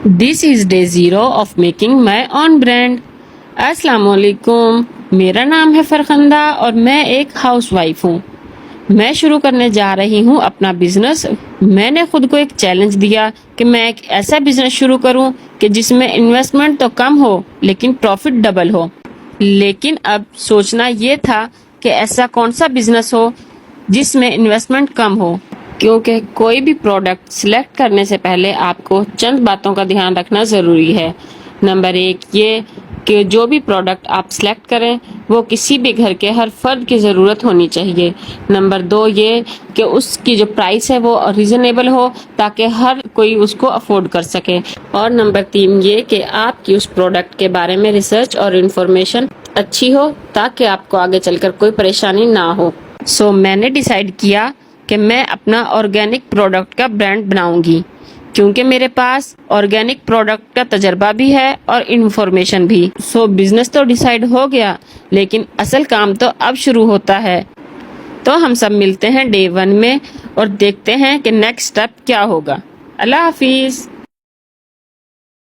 This is day 0 of making my own brand. अस्सलाम वालेकुम, मेरा नाम है फरखंदा और मैं एक हाउस वाइफ हूँ। मैं शुरू करने जा रही हूँ अपना बिजनेस। मैंने खुद को एक चैलेंज दिया कि मैं एक ऐसा बिजनेस शुरू करूँ कि जिसमें इन्वेस्टमेंट तो कम हो लेकिन प्रॉफिट डबल हो। लेकिन अब सोचना ये था कि ऐसा कौन सा बिजनेस हो जिसमें इन्वेस्टमेंट कम हो, क्योंकि कोई भी प्रोडक्ट सिलेक्ट करने से पहले आपको चंद बातों का ध्यान रखना ज़रूरी है। नंबर 1 ये कि जो भी प्रोडक्ट आप सिलेक्ट करें वो किसी भी घर के हर फर्द की ज़रूरत होनी चाहिए। नंबर 2 ये कि उसकी जो प्राइस है वो रीज़नेबल हो ताकि हर कोई उसको अफोर्ड कर सके। और नंबर 3 ये कि आपकी उस प्रोडक्ट के बारे में रिसर्च और इन्फॉर्मेशन अच्छी हो ताकि आपको आगे चलकर कोई परेशानी ना हो। सो मैंने डिसाइड किया कि मैं अपना ऑर्गेनिक प्रोडक्ट का ब्रांड बनाऊंगी, क्योंकि मेरे पास ऑर्गेनिक प्रोडक्ट का तजर्बा भी है और इन्फॉर्मेशन भी। सो बिजनेस तो डिसाइड हो गया, लेकिन असल काम तो अब शुरू होता है। तो हम सब मिलते हैं डे 1 में और देखते हैं कि नेक्स्ट स्टेप क्या होगा। अल्लाह हाफिज।